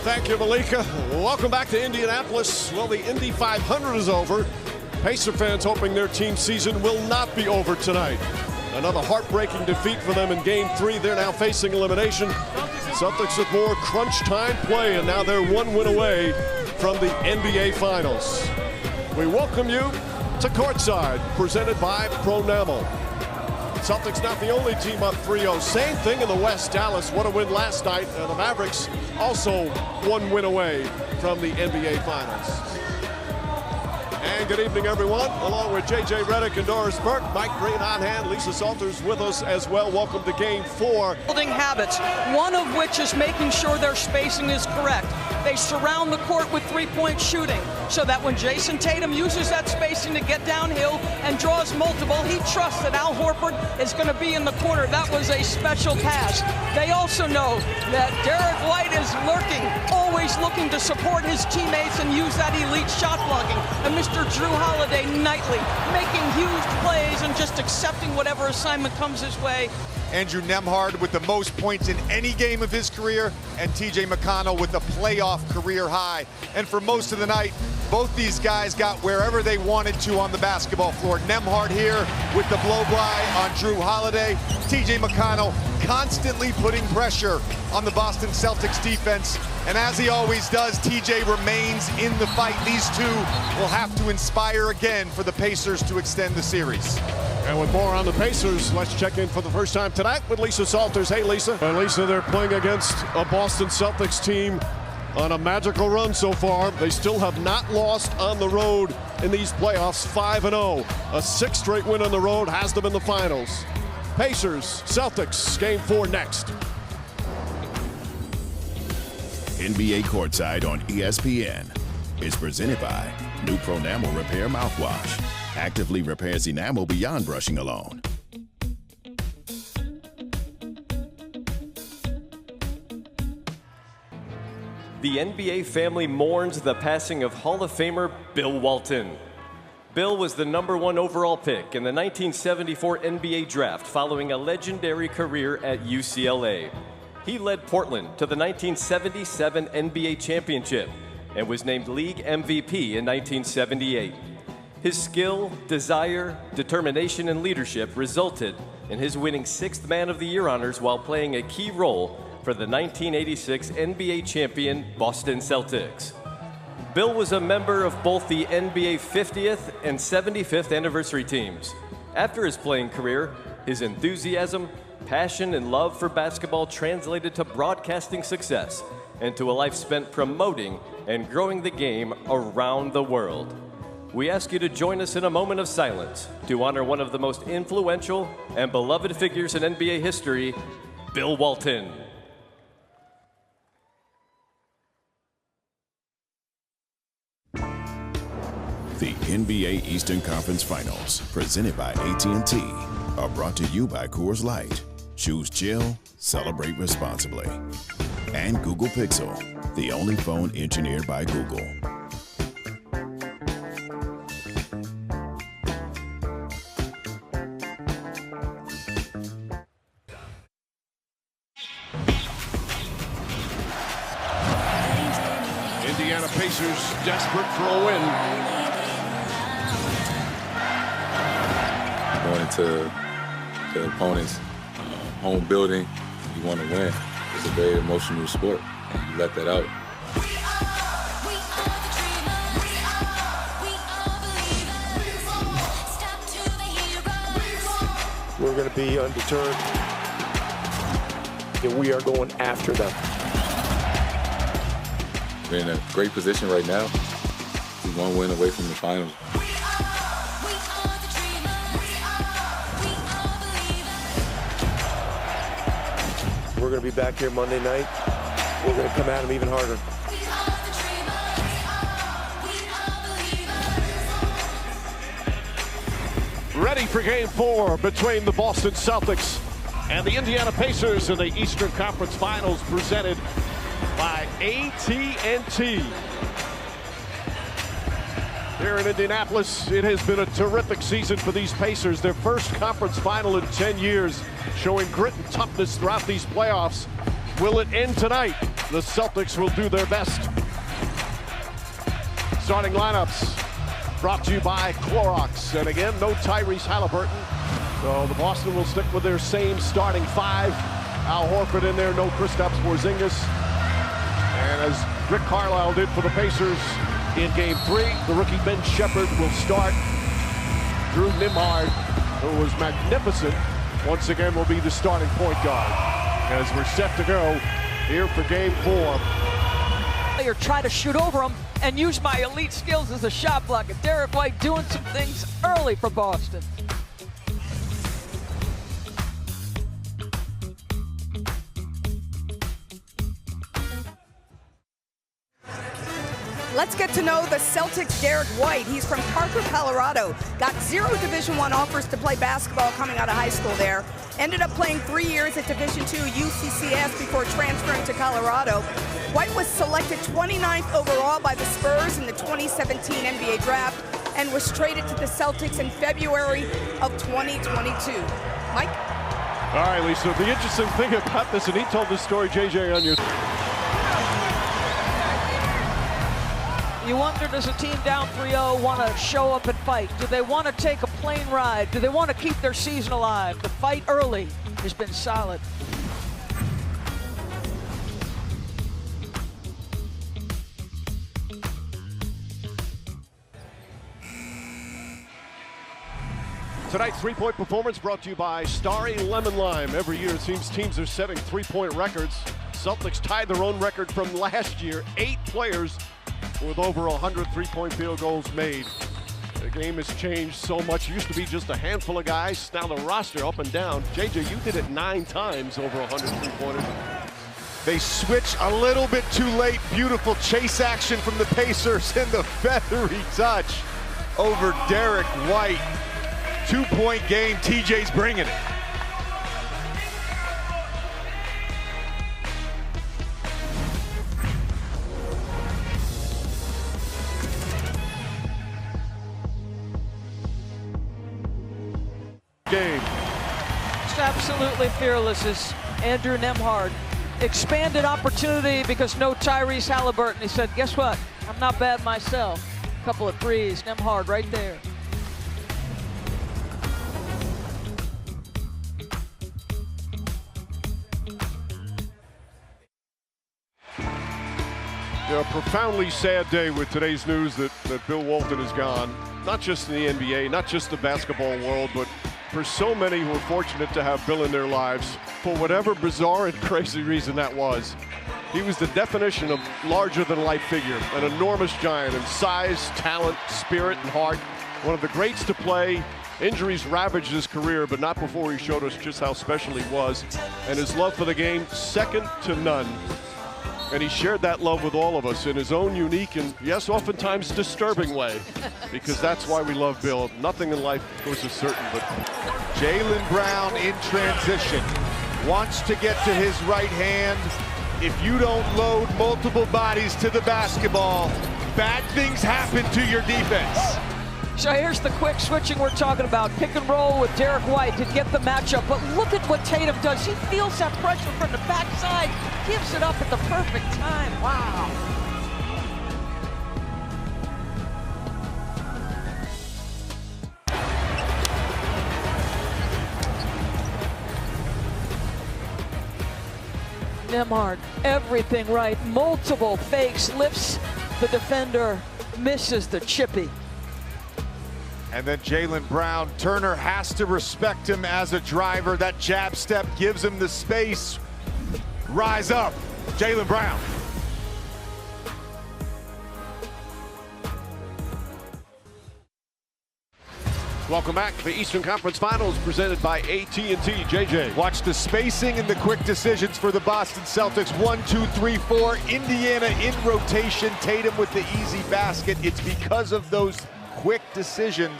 Thank you, Malika. Welcome back to Indianapolis. Well, the Indy 500 is over. Pacer fans hoping their team season will not be over tonight. Another heartbreaking defeat for them in Game 3. They're now facing elimination. Celtics with more crunch time play, and now they're one win away from the NBA Finals. We welcome you to Courtside, presented by Pronamel. Celtics not the only team up 3-0. Same thing in the West. Dallas, what a win last night. The Mavericks also one win away from the NBA Finals. And good evening, everyone. Along with J.J. Redick and Doris Burke, Mike Green on hand, Lisa Salters with us as well. Welcome to Game 4. Building habits, one of which is making sure their spacing is correct. They surround the court with three-point shooting so that when Jason Tatum uses that spacing to get downhill and draws multiple, he trusts that Al Horford is going to be in the corner. That was a special pass. They also know that Derek White is lurking, always looking to support his teammates and use that elite shot blocking. And Mr. Drew Holiday nightly making huge plays and just accepting whatever assignment comes his way. Andrew Nembhard with the most points in any game of his career, and TJ McConnell with the playoff career high. And for most of the night, both these guys got wherever they wanted to on the basketball floor. Nembhard here with the blow-by on Drew Holiday. TJ McConnell constantly putting pressure on the Boston Celtics defense. And as he always does, TJ remains in the fight. These two will have to inspire again for the Pacers to extend the series. And with more on the Pacers, let's check in for the first time tonight with Lisa Salters. Hey, Lisa. And Lisa, they're playing against a Boston Celtics team on a magical run so far. They still have not lost on the road in these playoffs, 5-0. A sixth straight win on the road has them in the finals. Pacers, Celtics, Game 4 next. NBA Courtside on ESPN is presented by new Pronamel Repair Mouthwash. Actively repairs enamel beyond brushing alone. The NBA family mourns the passing of Hall of Famer Bill Walton. Bill was the #1 overall pick in the 1974 NBA draft following a legendary career at UCLA. He led Portland to the 1977 NBA championship and was named league MVP in 1978. His skill, desire, determination, and leadership resulted in his winning 6th Man of the Year honors while playing a key role for the 1986 NBA champion Boston Celtics. Bill was a member of both the NBA 50th and 75th anniversary teams. After his playing career, his enthusiasm, passion, and love for basketball translated to broadcasting success and to a life spent promoting and growing the game around the world. We ask you to join us in a moment of silence to honor one of the most influential and beloved figures in NBA history, Bill Walton. The NBA Eastern Conference Finals, presented by AT&T, are brought to you by Coors Light. Choose chill, celebrate responsibly. And Google Pixel, the only phone engineered by Google. Indiana Pacers desperate for a win. Going into the opponent's home building, you want to win. It's a very emotional sport, and you let that out. We're going to be undeterred, and we are going after them. We're in a great position right now. We're one win away from the finals. We're going to be back here Monday night. We're going to come at them even harder. Ready for Game 4 between the Boston Celtics and the Indiana Pacers in the Eastern Conference Finals, presented by AT&T. Here in Indianapolis, it has been a terrific season for these Pacers. Their first conference final in 10 years, showing grit and toughness throughout these playoffs. Will it end tonight? the Celtics will do their best. Starting lineups brought to you by Clorox. And again, no Tyrese Halliburton. So the Boston will stick with their same starting five. Al Horford in there, no Kristaps Porzingis. And as Rick Carlisle did for the Pacers in Game 3, the rookie Ben Shepherd will start. Drew Nimhard, who was magnificent, once again will be the starting point guard. As we're set to go here for Game 4. Or try to shoot over him and use my elite skills as a shot blocker. Derek White doing some things early for Boston. Let's get to know the Celtics' Derek White. He's from Parker, Colorado. Got 0 Division I offers to play basketball coming out of high school there. Ended up playing 3 years at Division II UCCS before transferring to Colorado. White was selected 29th overall by the Spurs in the 2017 NBA draft and was traded to the Celtics in February of 2022. Mike? All right, Lisa, the interesting thing about this, and he told this story, JJ, on your... You wonder, does a team down 3-0 want to show up and fight? Do they want to take a plane ride? Do they want to keep their season alive? The fight early has been solid. Tonight's three-point performance brought to you by Starry Lemon Lime. Every year it seems teams are setting three-point records. Celtics tied their own record from last year. 8 players with over 100 three-point field goals made. The game has changed so much. It used to be just a handful of guys. Now the roster up and down. JJ, you did it 9 times over 100 three-pointers. They switch a little bit too late. Beautiful chase action from the Pacers and the feathery touch over Derek White. 2-point game, TJ's bringing it. Game. It's absolutely fearless is Andrew Nembhard. Expanded opportunity because no Tyrese Halliburton. He said, guess what? I'm not bad myself. A couple of threes, Nembhard right there. A profoundly sad day with today's news that Bill Walton is gone. Not just in the NBA, not just the basketball world, but for so many who are fortunate to have Bill in their lives, for whatever bizarre and crazy reason that was. He was the definition of larger-than-life figure, an enormous giant in size, talent, spirit, and heart. One of the greats to play. Injuries ravaged his career, but not before he showed us just how special he was. And his love for the game, second to none. And he shared that love with all of us in his own unique and, yes, oftentimes disturbing way, because that's why we love Bill. Nothing in life goes as certain, but Jaylen Brown in transition. Wants to get to his right hand. If you don't load multiple bodies to the basketball, bad things happen to your defense. So here's the quick switching we're talking about. Pick and roll with Derek White to get the matchup. But look at what Tatum does. He feels that pressure from the backside, gives it up at the perfect time. Wow. Nembhard, everything right. Multiple fakes, lifts the defender, misses the chippy. And then Jaylen Brown. Turner has to respect him as a driver. That jab step gives him the space. Rise up, Jaylen Brown. welcome back. The Eastern Conference Finals presented by AT&T. JJ. Watch the spacing and the quick decisions for the Boston Celtics. 1, 2, 3, 4. Indiana in rotation. Tatum with the easy basket. It's because of those quick decisions